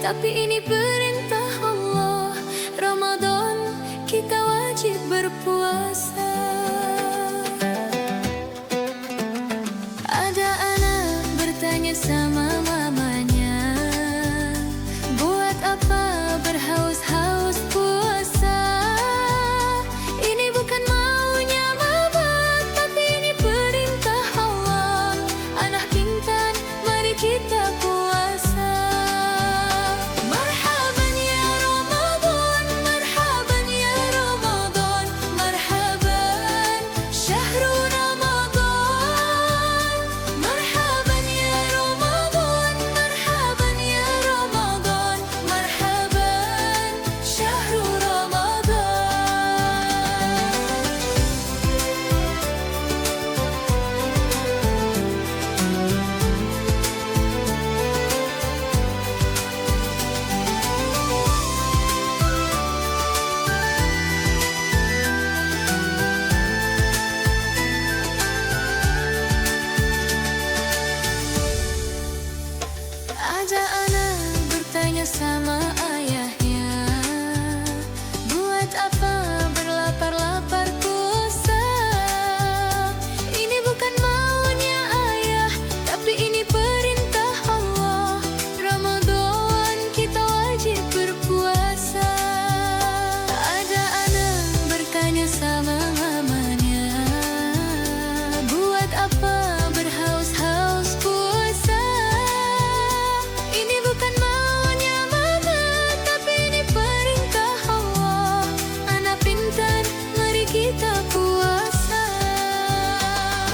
tapi ini perintah Allah. Ramadan kita wajib berpuasa. Ada anak bertanya sama mamanya, buat apa berhaus-haus puasa? Ini bukan maunya mama, tapi ini perintah Allah. Anak intan, mari kita puasa. Marhaban ya Ramadan, marhaban ya Ramadan, marhaban syahrul Ramadan. Marhaban ya Ramadan, marhaban ya Ramadan, marhaban syahrul Ada anak bertanya sama ayahnya, buat apa berlapar-lapar puasa? Ini bukan maunya ayah, tapi ini perintah Allah. Ramadan kita wajib berpuasa. Ada anak bertanya sama mamanya, buat apa berhaus-haus puasa? Ini bukan maunya mama, tapi ini perintah Allah. Anak pintar, mari kita puasa.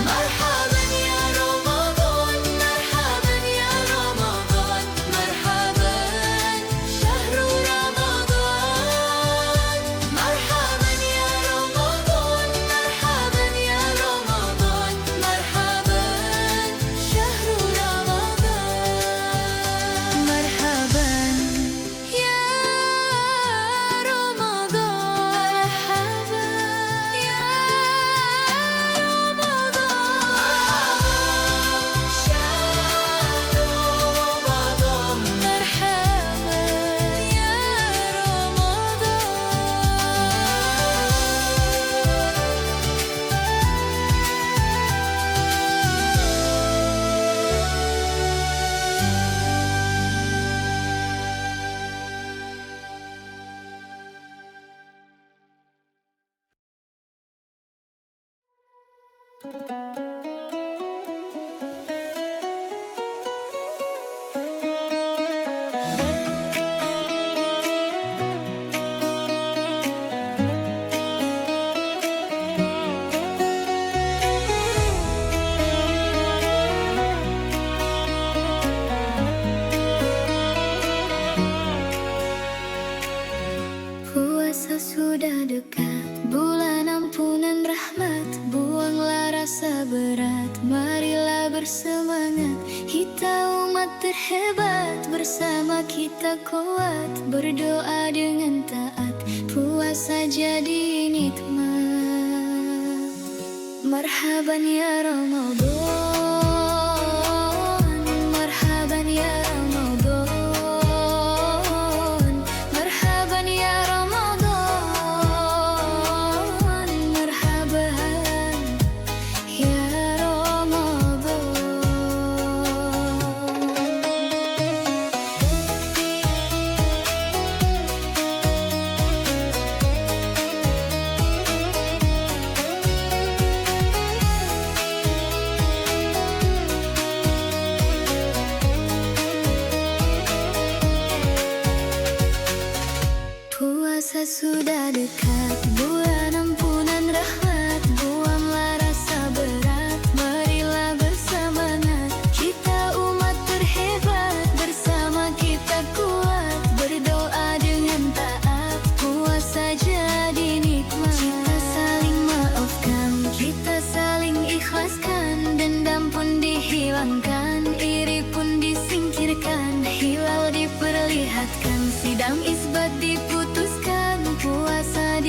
Marhaban ya Ramadan, marhaban ya Ramadan, marhaban syahrul Ramadan. Marhaban ya Ramadan, marhaban ya Ramadan, marhaban syahrul Ramadan. Marhaban ya Ramadan, marhaban ya Ramadan, syahrul Ramadan, marhaban ya Puasa sudah dekat, bulan ampunan rahmat. Buanglah rasa berat, marilah bersemangat. Kita umat terhebat, bersama kita kuat. Berdoa dengan taat, puasa jadi nikmat. Marhaban ya Ramadan, marhaban ya Ramadan, marhaban ya Ramadan, marhaban ya Ramadan. Puasa sudah dekat, bulan ampunan rahmat. Buanglah rasa berat, marilah bersemangat. Kita umat terhebat, bersama kita kuat. Berdoa dengan taat, puasa jadi nikmat. Kita saling maafkan, kita saling ikhlaskan. Dendam pun dihilangkan, iri pun disingkirkan. Hilal diperlihatkan, sidang isbat diputuskan. Puasa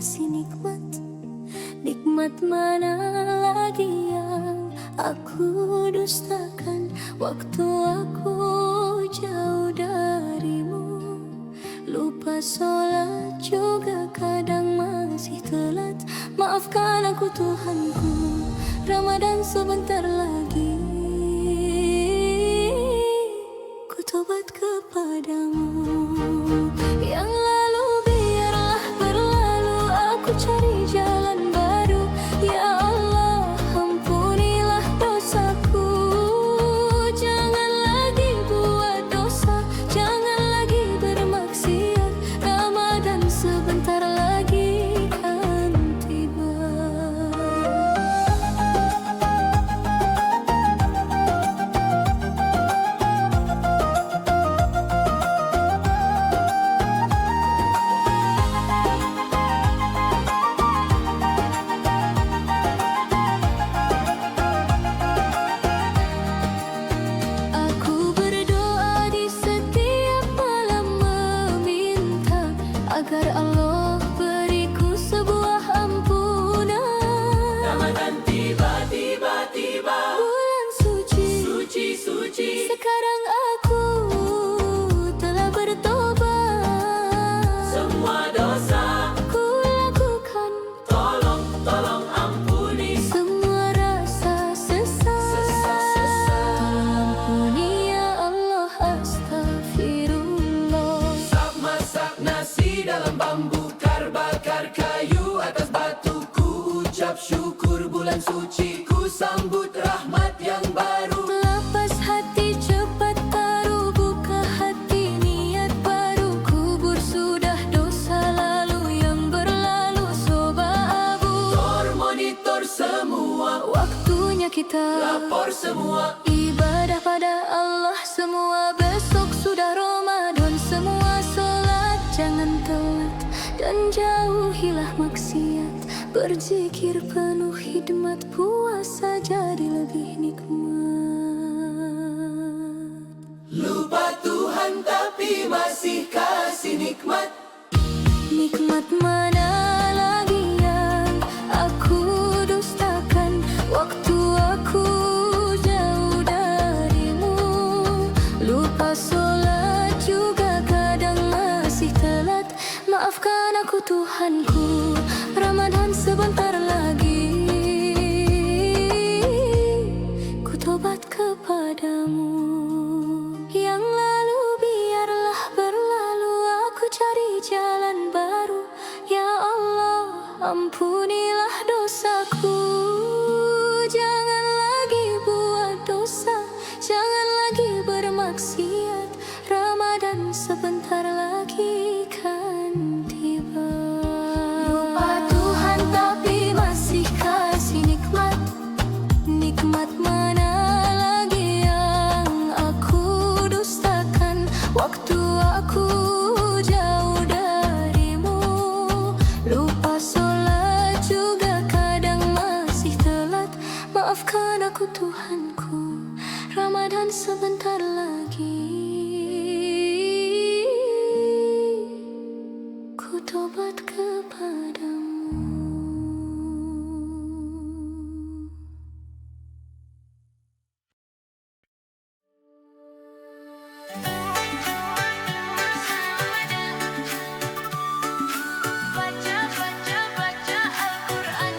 kasih nikmat. Nikmat mana lagi yang aku dustakan? Waktu aku jauh darimu, lupa sholat juga kadang masih telat. Maafkan aku Tuhanku, Ramadan sebentar lagi. Ku tobat kepadamu. Yang lalu biarlah berlalu, aku cari jalan baru. Ya Allah, ampunilah dosaku. Jangan lagi buat dosa, jangan lagi bermaksiat. Ramadan sebentar lagi kan tiba. Aku berdoa di setiap malam meminta agar Allah beriku sebuah ampunan. Ramadan tiba, Bulan suci, suci. sekarang aku telah bertobat. Semua dosa, Ku lakukan tolong ampuni. semua rasa sesat. Ampuni ya Allah, astagfirullah. Masak nasi dalam bambu, bakar kayu atas batu. Ku ucap syukur bulan suci, ku sambut rahmat yang baru. Lapas hati cepat taruh, buka hati niat baru. Kubur sudah dosa lalu yang berlalu, soba abu. Monitor semua, Waktunya kita lapor semua. ibadah pada Allah semua. Besok sudah Ramadan, semua sholat jangan telat. Dan jauhilah maksiat, berzikir penuh hikmat. Puasa jadi lebih nikmat. Lupa Tuhan tapi masih kasih nikmat. Nikmat mana lagi yang aku dustakan? Waktu aku jauh darimu, lupa sholat juga kadang masih telat. Maafkan aku Tuhanku, Ramadan sebentar lagi. Ku tobat kepadamu. Yang lalu biarlah berlalu, aku cari jalan baru. Ya Allah, ampunilah dosaku. Jangan lagi buat dosa, jangan lagi bermaksiat. Ramadan sebentar lagi kan tiba. Lupa Tuhan tapi masih kasih nikmat. Nikmat mana lagi yang aku dustakan? Waktu aku jauh darimu, lupa sholat juga kadang masih telat. Maafkan aku Tuhanku, Ramadan sebentar lagi. Ku tobat kepadamu. Baca Al-Quran.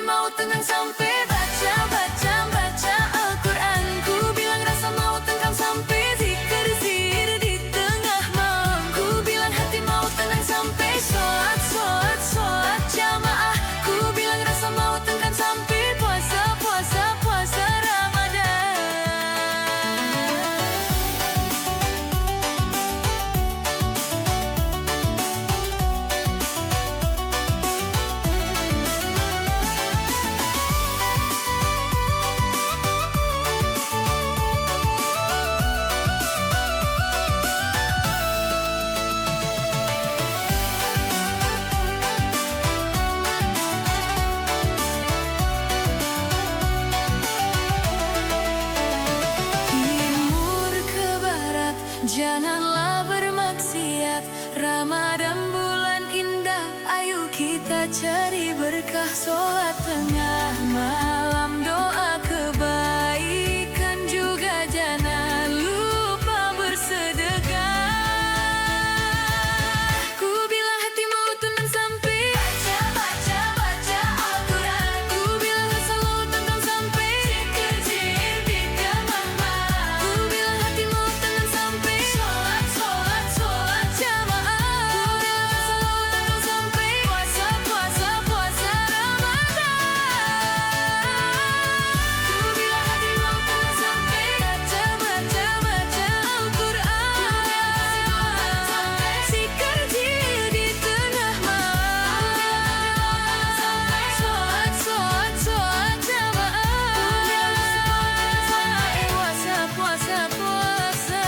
mau tenang sampai baca, baca, baca Al-Quran. Ku bilang rasa mau tenang sampai zikir, zikir di tengah malam. Ku bilang hati mau tenang sampai sholat, sholat, sholat jamaah. Ku bilang rasa mau tenang sampai puasa, puasa, puasa Ramadan. Timur ke barat, janganlah bermaksiat. Ramadan bulan indah, ayo kita cari berkah. Sholat tengah malam, doa kebaikan juga jangan lupa bersedekah. Ku bilang hati mau tenang sampai baca, baca, baca Al-Quran. Ku bilang rasa mau tenang sampai zikir, zikir di tengah malam. Ku bilang hati mau tenang sampai sholat, sholat, sholat jamaah. Ku bilang rasa mau tenang sampai puasa, puasa, puasa Ramadan. Ku bilang hati mau tenang sampai baca, baca, baca Al-Quran. Zikir, zikir di tengah malam. Sholat, sholat, sholat jamaah. Puasa, puasa, puasa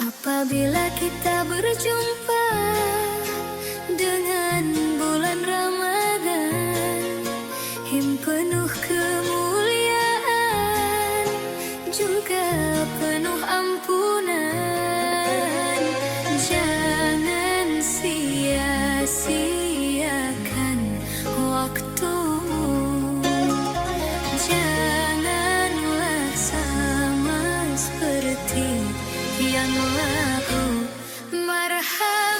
Apabila kita berjumpa dengan bulan Ramadan, penuh kemuliaan, juga penuh ampunan. Jangan sia-siakan waktumu, janganlah sama seperti yang lalu. Marhaba